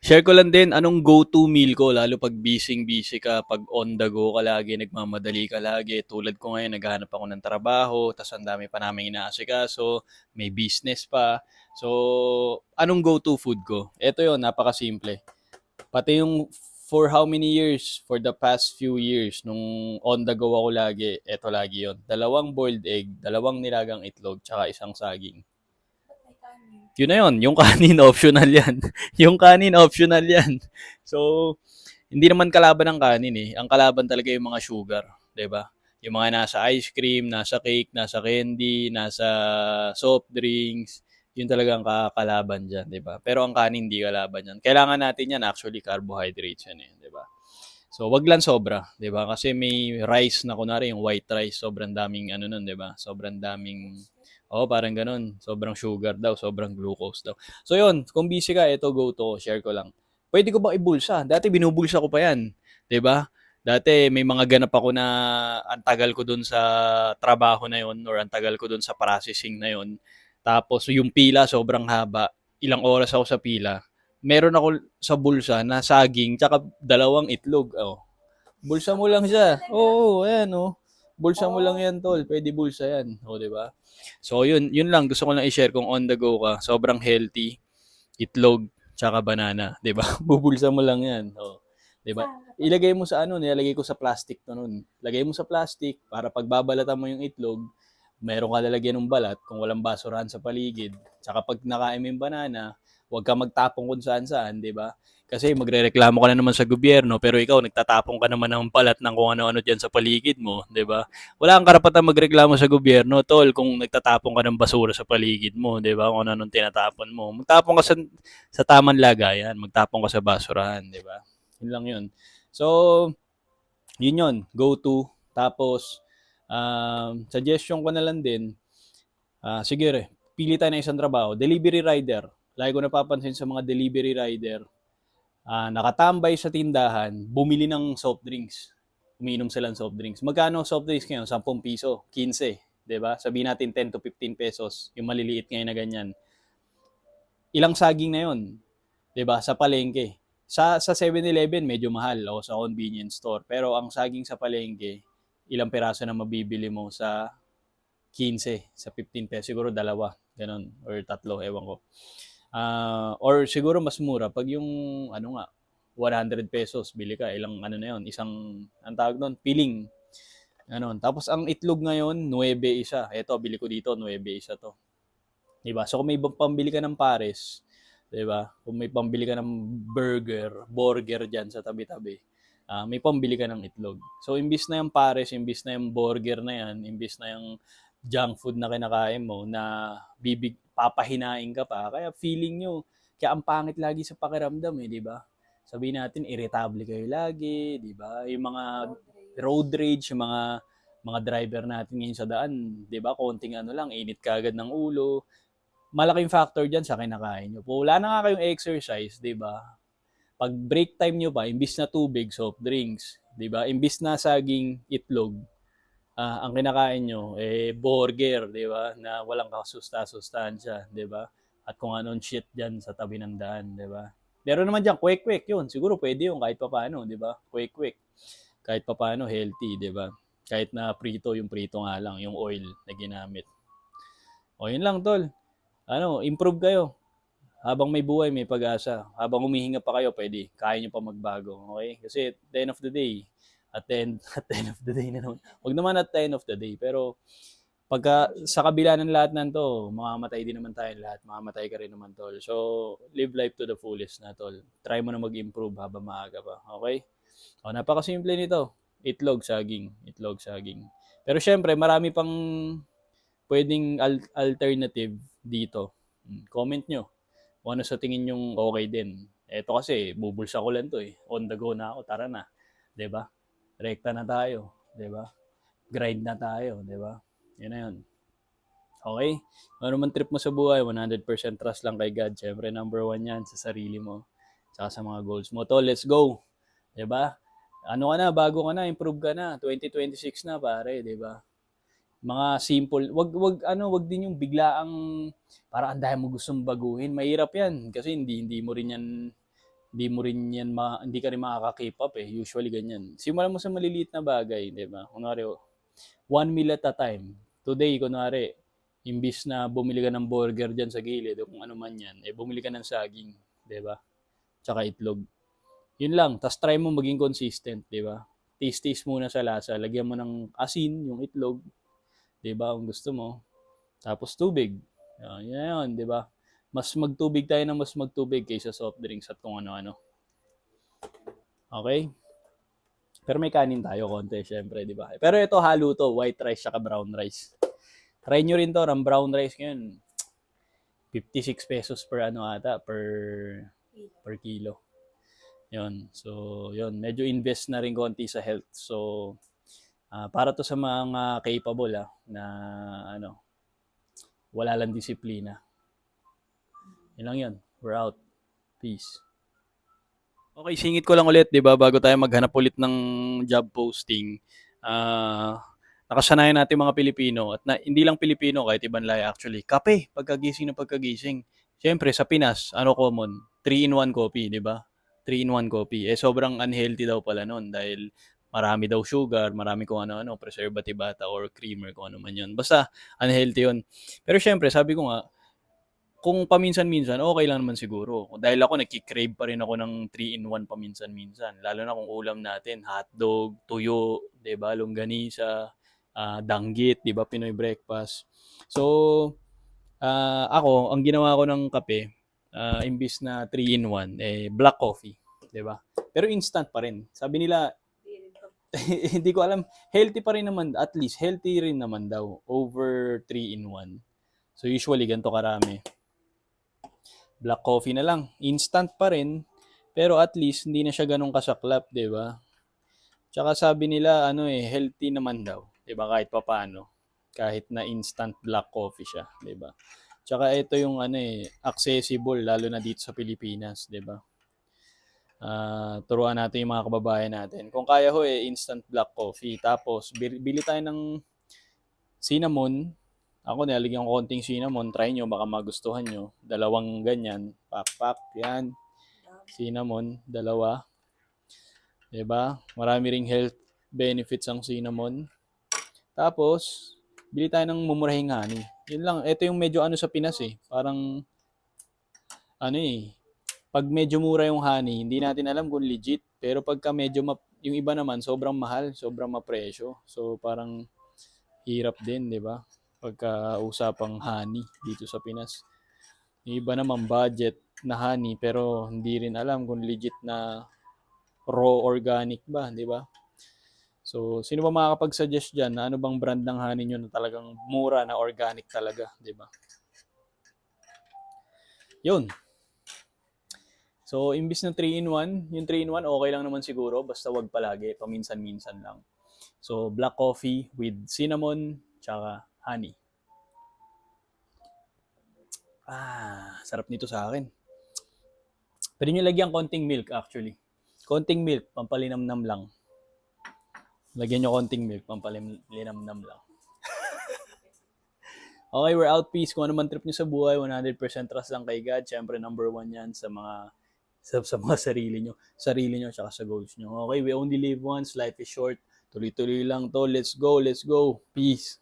Share ko lang din anong go-to meal ko lalo 'pag busy-busy ka, 'pag on the go ka lagi, nagmamadali ka lagi. Tulad ko ngayon naghahanap ako ng trabaho, ta's ang dami pa naming inaasikaso, may business pa. So, anong go-to food ko? Eto yon, napakasimple. Pati yung for how many years, for the past few years, nung on the go ako lagi, eto lagi yon. Dalawang boiled egg, dalawang nilagang itlog, tsaka isang saging. Yun na yun, yung kanin optional yan. Yung kanin optional yan. So, hindi naman kalaban ng kanin eh. Ang kalaban talaga yung mga sugar, 'di ba? Yung mga nasa ice cream, nasa cake, nasa candy, nasa soft drinks, yun talaga ang kalaban diyan, 'di ba? Pero ang kanin hindi kalaban yan. Kailangan natin yan actually carbohydrates yan eh, 'di ba? So, wag lang sobra, 'di ba? Kasi may rice na kunwari yung white rice, sobrang daming ano nun, 'di ba? Sobrang daming parang ganun. Sobrang sugar daw, sobrang glucose daw. So, yun, kung busy ka, ito go to, share ko lang. Pwede ko ba ibulsa? Dati binubulsa ko pa yan, 'di ba? Dati may mga ganap ako na ang tagal ko dun sa trabaho na yon or ang tagal ko dun sa processing na yon. Tapos yung pila sobrang haba. Ilang oras ako sa pila. Meron ako sa bulsa na saging tsaka dalawang itlog. Oh, bulsa mo lang siya. Oo, ayan oh. Bulsa mo lang yan, tol. Pwede bulsa yan. O, di ba? So, yun lang. Gusto ko lang i-share kung on the go ka. Sobrang healthy. Itlog, tsaka banana. Di ba? Bubulsa mo lang yan. O, di ba? Ilagay mo sa ano, nilalagay ko sa plastic to nun. Lagay mo sa plastic para pagbabalatan mo yung itlog, meron ka lalagyan ng balat kung walang basurahan sa paligid. Tsaka pag nakain mo yung banana, huwag ka magtapong kung saan-saan, di ba? Kasi magrereklamo ka na naman sa gobyerno pero ikaw nagtatapong ka naman ng balat ng kung ano-ano diyan sa paligid mo, 'di ba? Wala kang karapatang magreklamo sa gobyerno, tol, kung nagtatapong ka ng basura sa paligid mo, 'di ba? Kung ano-anong tinatapon mo. Magtapong ka sa tamang lagayan, magtapong ka sa basurahan, 'di ba? Yun lang 'yun. So, yun yun, go to. Tapos suggestion ko na lang din, sige, pili tayo ng isang trabaho, delivery rider. Lagi ko napapansin sa mga delivery rider, nakatambay sa tindahan, bumili ng soft drinks. Umiinom sila ng soft drinks. Magkano soft drinks ngayon? 10 piso, 15, 'di ba? Sabihin natin 10 to 15 pesos, yung maliliit ngayon na ganyan. Ilang saging na 'yon, 'di ba? Sa palengke. Sa 7-Eleven medyo mahal o sa convenience store, pero ang saging sa palengke, ilang piraso na mabibili mo sa 15, sa 15 pesos, siguro dalawa, ganun, or tatlo, ewan ko. Or siguro mas mura pag yung ano nga 100 pesos bili ka ilang ano na yon, isang ang tawag doon piling ano. Tapos ang itlog ngayon 9 isa, eto bili ko dito 9 isa to, di ba? So kung may pambili ka ng pares, di ba, kung may pambili ka ng burger diyan sa tabi-tabi, may pambili ka ng itlog. So imbis na yung pares, imbis na yung burger na yan, imbis na yung junk food na kinakain mo na papahinain ka pa, kaya feeling nyo, kaya ang pangit lagi sa pakiramdam eh, di ba? Sabihin natin, irritable kayo lagi, di ba? Yung mga road rage, yung mga driver natin ngayon sa daan, di ba? Konting ano lang, init kagad ng ulo. Malaking factor dyan sa kinakain nyo. Wala na nga kayong exercise, di ba? Pag break time nyo pa, imbis na tubig, soft drinks, di ba? Imbis na saging, itlog, ang kinakain nyo, burger, di ba? Na walang kasustansya, di ba? At kung anong shit dyan sa tabi ng daan, di ba? Pero naman dyan, quick, yun. Siguro pwede yun kahit papaano, di ba? Quick. Kahit papaano, healthy, di ba? Kahit na prito, yung prito nga lang, yung oil na ginamit. O, yun lang, tol. Improve kayo. Habang may buhay, may pag-asa. Habang humihinga pa kayo, pwede. Kaya nyo pa magbago. Okay? Kasi at the end of the day, at the end of the day na naman. Huwag naman at the end of the day. Pero pagka sa kabila ng lahat ng to, mamamatay din naman tayo lahat. Mamamatay ka rin naman, tol. So, live life to the fullest na, tol. Try mo na mag-improve habang maaga pa. Okay? O, napakasimple nito. Itlog, saging. Itlog, saging. Pero syempre, marami pang pwedeng alternative dito. Comment nyo kung ano sa tingin yung okay din. Eto kasi, bubulsa ko lang to eh. On the go na ako, tara na. 'Di ba? Rekta na tayo, 'di ba? Grind na tayo, 'di ba? Yun na yun. Okay? Ano man trip mo sa buhay, 100% trust lang kay God. Siyempre, number one yan sa sarili mo. Tsaka sa mga goals mo. To, let's go. 'Di ba? Ano ka na, bago ka na, improve ka na. 2026 na, pare, 'di ba? Mga simple, wag din yung biglaang para ang dahil mo gustong baguhin. Mahirap 'yan kasi hindi mo rin yan hindi mo rin yan hindi ka rin makaka-keep up eh. Usually ganyan. Simulan mo sa maliliit na bagay, 'di ba? Kunwari, one meal at a time. Today, kunwari, imbis na bumili ka ng burger dyan sa gilid o kung ano man yan, eh bumili ka ng saging, 'di ba? Tsaka itlog. Yun lang, tapos try mo maging consistent, 'di ba? Taste muna sa lasa, lagyan mo ng asin yung itlog, 'di ba? Kung gusto mo. Tapos tubig. Yan, 'di ba? Mas magtubig tayo ng mas magtubig kaysa soft drinks at kung ano-ano. Okay? Pero may kanin tayo konti, syempre, 'di ba? Pero ito halo to, white rice saka brown rice. Try nyo rin to, ang brown rice ngayon, 56 pesos per ano ata, per kilo. Yun. So, yun. Medyo invest na rin konti sa health. So, para to sa mga capable na ano, wala lang disiplina. Yun lang yun. We're out. Peace. Okay, singit ko lang ulit, 'di ba, bago tayo maghanap ulit ng job posting. Nakasanayan natin mga Pilipino at hindi lang Pilipino kahit ibang lahi actually. Kape pagkagising na pagkagising. Siyempre sa Pinas, ano common? 3-in-1 coffee, 'di ba? 3-in-1 coffee. Eh sobrang unhealthy daw pala noon dahil marami daw sugar, marami kung ano-ano, preservative ata or creamer kung ano man 'yun. Basta unhealthy 'yun. Pero siyempre, sabi ko nga, kung paminsan-minsan, okay lang naman siguro. Dahil ako nagki-crave pa rin ako ng 3-in-1 paminsan-minsan. Lalo na kung ulam natin, hotdog, tuyo, 'di ba, longganisa, danggit, 'di ba, Pinoy breakfast. So, ako, ang ginawa ko ng kape, imbis na 3-in-1, eh, black coffee, 'di ba? Pero instant pa rin. Sabi nila, hindi ko alam, healthy pa rin naman, at least healthy rin naman daw over 3-in-1. So, usually, ganito karami. Black coffee na lang. Instant pa rin, pero at least hindi na siya ganun kasaklap, 'di ba? Tsaka sabi nila healthy naman daw, 'di ba, kahit papaano. Kahit na instant black coffee siya, 'di ba? Tsaka ito yung accessible lalo na dito sa Pilipinas, 'di ba? Turuan natin yung mga kababayan natin. Kung kaya ho instant black coffee. Tapos bili tayo ng cinnamon. Ako nilalagyan ko konting cinnamon, try nyo, baka magustuhan nyo. Dalawang ganyan, pak, yan. Cinnamon, dalawa. 'Di ba? Marami ring health benefits ang cinnamon. Tapos, bili tayo ng mumurahing honey. Yun lang, ito yung medyo sa Pinas Parang, pag medyo mura yung honey, hindi natin alam kung legit. Pero pagka medyo, yung iba naman, sobrang mahal, sobrang mapresyo. So, parang hirap din, 'di ba? Pagka usapang honey dito sa Pinas. Yung iba naman budget na honey pero hindi rin alam kung legit na raw organic ba, 'di ba? So, sino ba makakapag-suggest diyan na ano bang brand ng honey niyo na talagang mura na organic talaga, 'di ba? 'Yun. So, imbis na 3-in-1, yung 3-in-1 okay lang naman siguro basta wag palagi, paminsan-minsan lang. So, black coffee with cinnamon tsaka honey. Sarap nito sa akin. Pwede nyo lagyan konting milk actually. Konting milk, pampalinamnam lang. Lagyan nyo konting milk, pampalinamnam lang. Okay, we're out. Peace. Kung ano man trip nyo sa buhay, 100% trust lang kay God. Siyempre, number 1 yan sa mga sarili nyo, tsaka sa goals nyo. Okay, we only live once. Life is short. Tuloy-tuloy lang to. Let's go. Peace.